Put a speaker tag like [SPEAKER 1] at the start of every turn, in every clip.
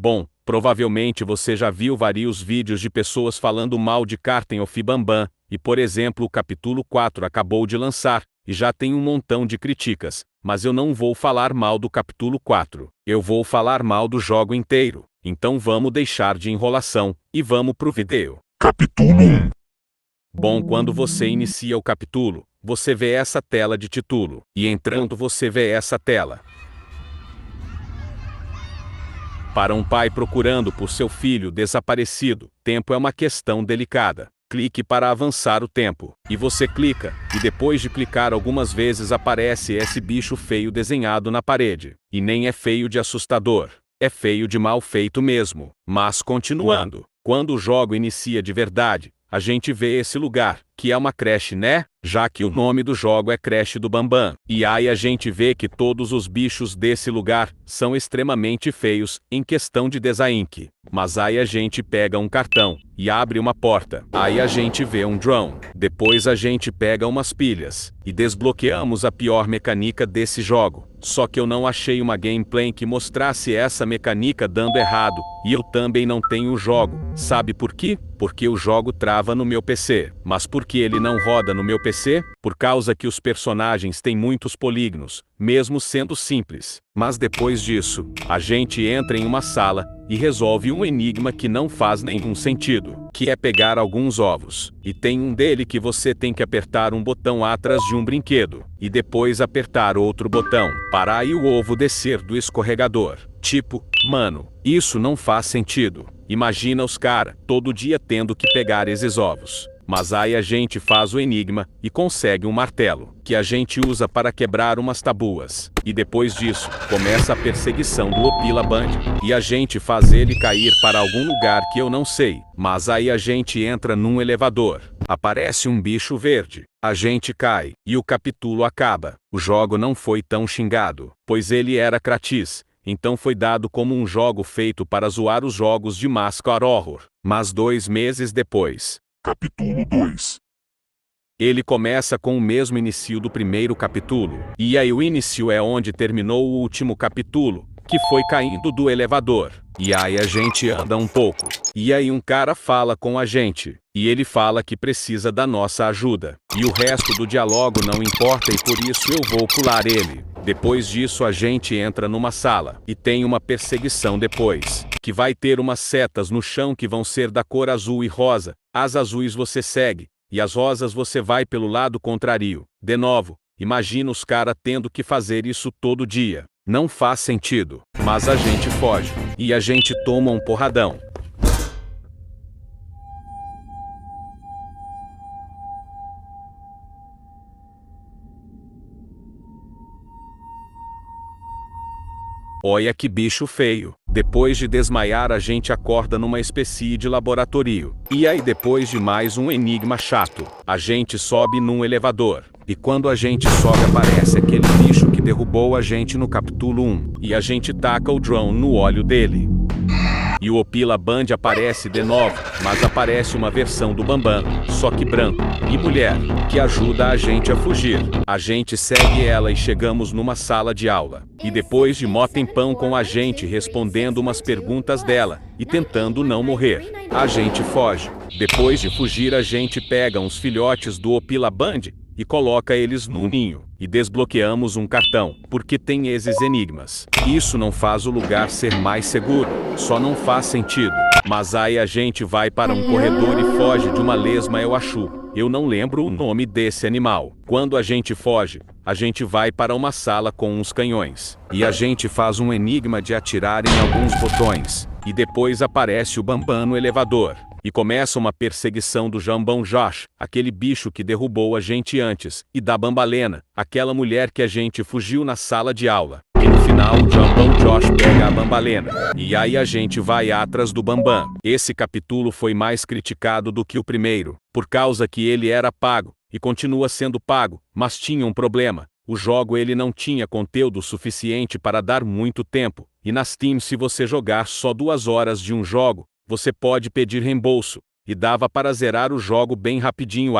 [SPEAKER 1] Bom, provavelmente você já viu vários vídeos de pessoas falando mal de Carten of Bambam, e por exemplo o capítulo 4 acabou de lançar, e já tem um montão de críticas, mas eu não vou falar mal do capítulo 4, eu vou falar mal do jogo inteiro, então vamos deixar de enrolação, e vamos pro vídeo.
[SPEAKER 2] Capítulo 1.
[SPEAKER 1] Bom, quando você inicia o capítulo, você vê essa tela de título, e entrando você vê essa tela. Para um pai procurando por seu filho desaparecido, tempo é uma questão delicada. Clique para avançar o tempo, e você clica, e depois de clicar algumas vezes aparece esse bicho feio desenhado na parede. E nem é feio de assustador, é feio de mal feito mesmo. Mas continuando, quando o jogo inicia de verdade, a gente vê esse lugar, que é uma creche, né? Já que o nome do jogo é Creche do Bambam. E aí a gente vê que todos os bichos desse lugar são extremamente feios, em questão de design. Mas aí a gente pega um cartão, e abre uma porta. Aí a gente vê um drone. Depois a gente pega umas pilhas, e desbloqueamos a pior mecânica desse jogo. Só que eu não achei uma gameplay que mostrasse essa mecânica dando errado, e eu também não tenho o jogo. Sabe por quê? Porque o jogo trava no meu PC. Mas por que ele não roda no meu PC? Por causa que os personagens têm muitos polígonos, mesmo sendo simples. Mas depois disso, a gente entra em uma sala e resolve um enigma que não faz nenhum sentido, que é pegar alguns ovos. E tem um dele que você tem que apertar um botão atrás de um brinquedo, e depois apertar outro botão, para aí o ovo descer do escorregador. Tipo, mano, isso não faz sentido. Imagina os cara, todo dia tendo que pegar esses ovos. Mas aí a gente faz o enigma, e consegue um martelo, que a gente usa para quebrar umas tabuas. E depois disso, começa a perseguição do Opila Band, e a gente faz ele cair para algum lugar que eu não sei. Mas aí a gente entra num elevador. Aparece um bicho verde. A gente cai, e o capítulo acaba. O jogo não foi tão xingado, pois ele era grátis. Então foi dado como um jogo feito para zoar os jogos de Mascar Horror. Mas 2 meses depois,
[SPEAKER 2] Capítulo 2.
[SPEAKER 1] ele começa com o mesmo início do primeiro capítulo. E aí o início é onde terminou o último capítulo, que foi caindo do elevador. E aí a gente anda um pouco. E aí um cara fala com a gente. E ele fala que precisa da nossa ajuda. E o resto do diálogo não importa e por isso eu vou pular ele. Depois disso a gente entra numa sala. E tem uma perseguição depois. Que vai ter umas setas no chão que vão ser da cor azul e rosa. As azuis você segue. E as rosas você vai pelo lado contrário. De novo, imagina os caras tendo que fazer isso todo dia. Não faz sentido. Mas a gente foge. E a gente toma um porradão. Olha que bicho feio. Depois de desmaiar a gente acorda numa espécie de laboratório. E aí depois de mais um enigma chato, a gente sobe num elevador. E quando a gente sobe aparece aquele bicho que derrubou a gente no capítulo 1. E a gente taca o drone no olho dele. E o Opila Band aparece de novo, mas aparece uma versão do Bambam, só que branco, e mulher, que ajuda a gente a fugir. A gente segue ela e chegamos numa sala de aula. E depois de mó tempão com a gente respondendo umas perguntas dela, e tentando não morrer, a gente foge. Depois de fugir a gente pega uns filhotes do Opila Band, e coloca eles no ninho. E desbloqueamos um cartão, porque tem esses enigmas. Isso não faz o lugar ser mais seguro, só não faz sentido. Mas aí a gente vai para um corredor e foge de uma lesma eu acho. Eu não lembro o nome desse animal. Quando a gente foge, a gente vai para uma sala com uns canhões. E a gente faz um enigma de atirar em alguns botões. E depois aparece o Bambam no elevador. E começa uma perseguição do Jambão Josh, aquele bicho que derrubou a gente antes, e da Bambalena, aquela mulher que a gente fugiu na sala de aula. E no final o Jambão Josh pega a Bambalena. E aí a gente vai atrás do Bambam. Esse capítulo foi mais criticado do que o primeiro, por causa que ele era pago, e continua sendo pago, mas tinha um problema. O jogo ele não tinha conteúdo suficiente para dar muito tempo, e na Steam se você jogar só 2 horas de um jogo, você pode pedir reembolso, e dava para zerar o jogo bem rapidinho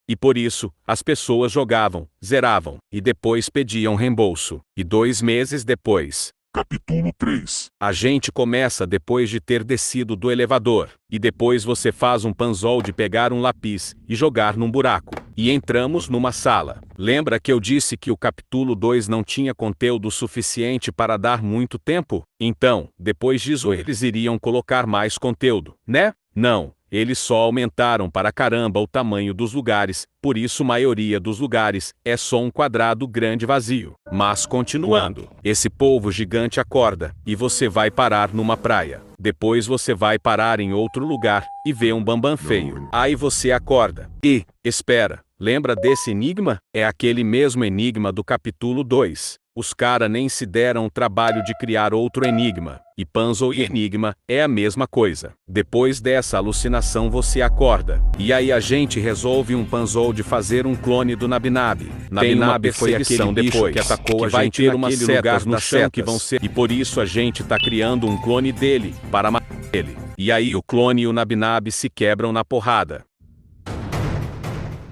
[SPEAKER 1] E por isso, as pessoas jogavam, zeravam, e depois pediam reembolso. E 2 meses depois,
[SPEAKER 2] Capítulo 3.
[SPEAKER 1] A gente começa depois de ter descido do elevador, e depois você faz um panzol de pegar um lápis e jogar num buraco. E entramos numa sala. Lembra que eu disse que o capítulo 2 não tinha conteúdo suficiente para dar muito tempo? Então, depois disso eles iriam colocar mais conteúdo, né? Não. Eles só aumentaram para caramba o tamanho dos lugares, por isso a maioria dos lugares é só um quadrado grande vazio. Mas continuando, esse polvo gigante acorda, e você vai parar numa praia. Depois você vai parar em outro lugar, e vê um bambam feio. Aí você acorda. E, espera, lembra desse enigma? É aquele mesmo enigma do capítulo 2. Os cara nem se deram o trabalho de criar outro enigma. E puzzle e enigma é a mesma coisa. Depois dessa alucinação você acorda. E aí a gente resolve um puzzle de fazer um clone do Nabinab. Nabinab foi aquele bicho que atacou a gente naquele lugar no chão que vão ser. E por isso a gente tá criando um clone dele, para matar ele. E aí o clone e o Nabinab se quebram na porrada.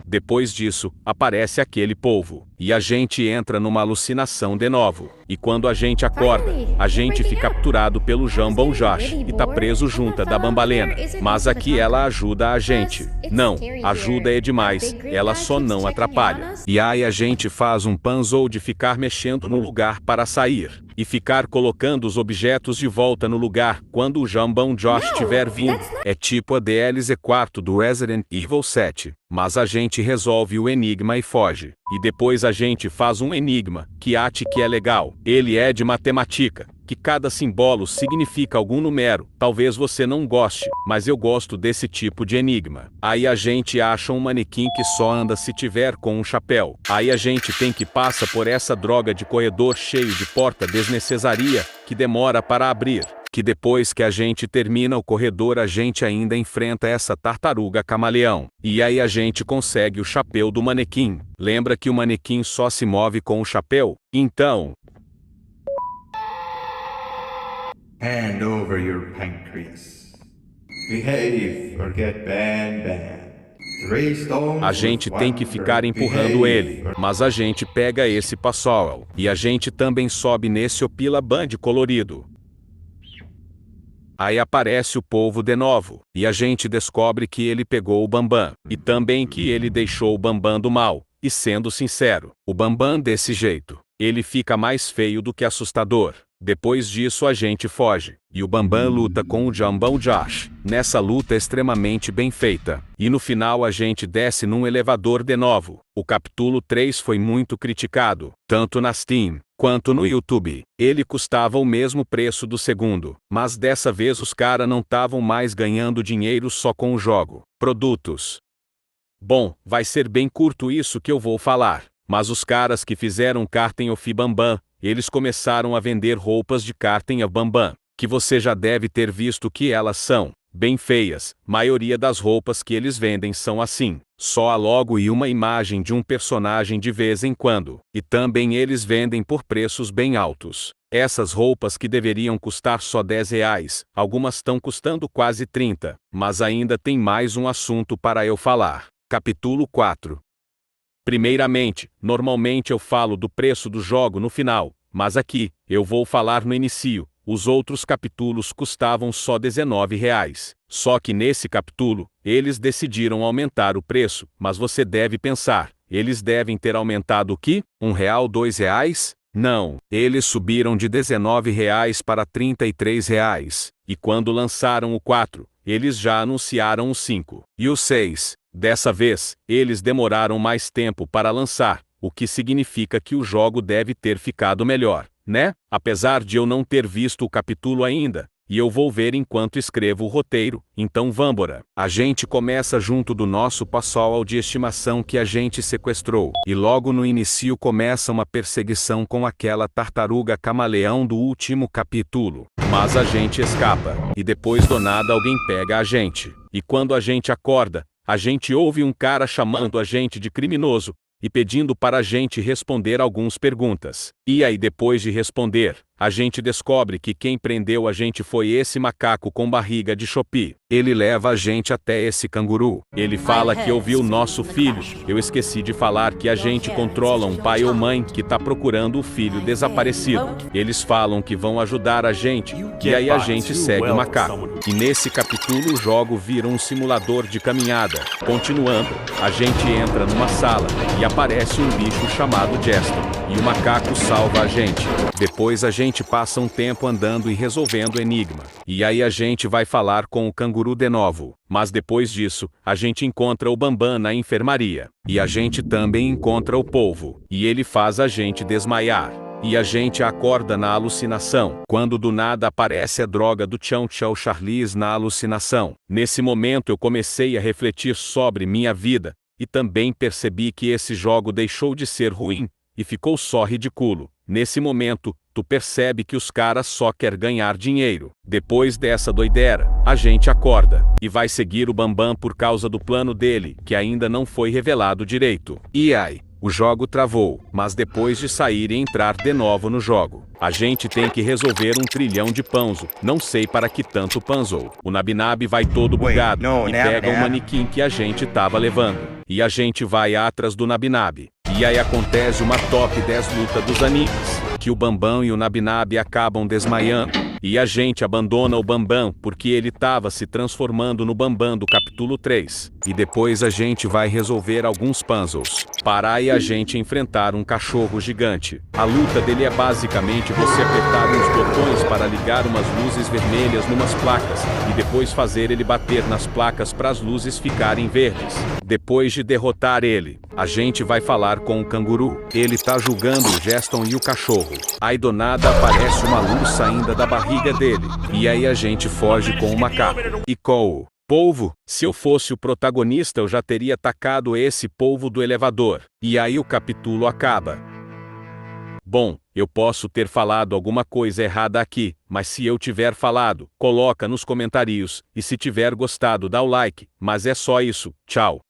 [SPEAKER 1] Depois disso, aparece aquele polvo, e a gente entra numa alucinação de novo. E quando a gente acorda, a gente fica capturado pelo Jambon Josh, e tá preso junto da Bambalena. Mas aqui ela ajuda a gente. Não, ajuda é demais, ela só não atrapalha. E aí a gente faz um puzzle de ficar mexendo no lugar para sair. E ficar colocando os objetos de volta no lugar quando o Jambon Josh estiver vindo. É tipo a DLC 4 do Resident Evil 7. Mas a gente resolve o enigma e foge. E depois a gente faz um enigma, que acha que é legal. Ele é de matemática, que cada símbolo significa algum número. Talvez você não goste, mas eu gosto desse tipo de enigma. Aí a gente acha um manequim que só anda se tiver com um chapéu. Aí a gente tem que passar por essa droga de corredor cheio de porta desnecessária, que demora para abrir. Que depois que a gente termina o corredor a gente ainda enfrenta essa tartaruga camaleão. E aí a gente consegue o chapéu do manequim. Lembra que o manequim só se move com o chapéu? Então...
[SPEAKER 3] Hand over your pancreas. Behave or get banned.
[SPEAKER 1] A gente tem que ficar empurrando ele, mas a gente pega esse passo e a gente também sobe nesse opila band colorido. Aí aparece o polvo de novo, e a gente descobre que ele pegou o Bambam, e também que ele deixou o Bambam do mal, e sendo sincero, o Bambam desse jeito, ele fica mais feio do que assustador. Depois disso a gente foge, e o Bambam luta com o Jambon Josh, nessa luta extremamente bem feita. E no final a gente desce num elevador de novo. O capítulo 3 foi muito criticado, tanto na Steam, quanto no YouTube. Ele custava o mesmo preço do segundo, mas dessa vez os cara não estavam mais ganhando dinheiro só com o jogo. Produtos. Bom, vai ser bem curto isso que eu vou falar, mas os caras que fizeram Carten of Bambam, eles começaram a vender roupas de Carten of Bambam, que você já deve ter visto que elas são bem feias. Maioria das roupas que eles vendem são assim, só a logo e uma imagem de um personagem de vez em quando. E também eles vendem por preços bem altos. Essas roupas que deveriam custar só R$10, algumas estão custando quase 30, mas ainda tem mais um assunto para eu falar. Capítulo 4. Primeiramente, normalmente eu falo do preço do jogo no final, mas aqui, eu vou falar no início. Os outros capítulos custavam só R$19. Só que nesse capítulo, eles decidiram aumentar o preço, mas você deve pensar, eles devem ter aumentado o quê? R$1, R$2? Não, eles subiram de R$19 para R$33. E quando lançaram o 4, eles já anunciaram o 5. E o 6. Dessa vez, eles demoraram mais tempo para lançar, o que significa que o jogo deve ter ficado melhor, né? Apesar de eu não ter visto o capítulo ainda, e eu vou ver enquanto escrevo o roteiro, então vambora. A gente começa junto do nosso pessoal de estimação que a gente sequestrou, e logo no início começa uma perseguição com aquela tartaruga camaleão do último capítulo. Mas a gente escapa, e depois do nada alguém pega a gente. E quando a gente acorda, a gente ouve um cara chamando a gente de criminoso, e pedindo para a gente responder algumas perguntas. E aí depois de responder, a gente descobre que quem prendeu a gente foi esse macaco com barriga de chopi. Ele leva a gente até esse canguru. Ele fala que ouviu nosso filho. Eu esqueci de falar que a gente controla um pai ou mãe que tá procurando o filho desaparecido. Eles falam que vão ajudar a gente, e aí a gente segue o macaco. E nesse capítulo o jogo vira um simulador de caminhada. Continuando, a gente entra numa sala, e aparece um bicho chamado Jeston, e o macaco salva a gente. Depois a gente passa um tempo andando e resolvendo o enigma. E aí a gente vai falar com o canguru de novo. Mas depois disso, a gente encontra o Bambam na enfermaria. E a gente também encontra o polvo. E ele faz a gente desmaiar. E a gente acorda na alucinação, quando do nada aparece a droga do Chão Chão Charlize na alucinação. Nesse momento eu comecei a refletir sobre minha vida, e também percebi que esse jogo deixou de ser ruim, e ficou só ridículo. Nesse momento, tu percebe que os caras só querem ganhar dinheiro. Depois dessa doideira, a gente acorda, e vai seguir o Bambam por causa do plano dele, que ainda não foi revelado direito. E aí, o jogo travou, mas depois de sair e entrar de novo no jogo, a gente tem que resolver 1 trilhão de puzzle. Não sei para que tanto puzzle. O Nabinab vai todo bugado, e pega o manequim que a gente tava levando. E a gente vai atrás do Nabinab. E aí acontece uma top 10 luta dos animes, que o Bambam e o Nabinab acabam desmaiando. E a gente abandona o Bambam porque ele tava se transformando no Bambam do capítulo 3. E depois a gente vai resolver alguns puzzles, para aí a gente enfrentar um cachorro gigante. A luta dele é basicamente você apertar uns botões para ligar umas luzes vermelhas numas placas, e depois fazer ele bater nas placas para as luzes ficarem verdes. Depois de derrotar ele, a gente vai falar com o canguru. Ele tá julgando o Jeston e o cachorro. Aí do nada aparece uma luz saindo da barriga dele. E aí a gente foge com o macaco. E com o polvo, se eu fosse o protagonista eu já teria atacado esse polvo do elevador. E aí o capítulo acaba. Bom, eu posso ter falado alguma coisa errada aqui, mas se eu tiver falado, coloca nos comentários, e se tiver gostado dá o like, mas é só isso, tchau.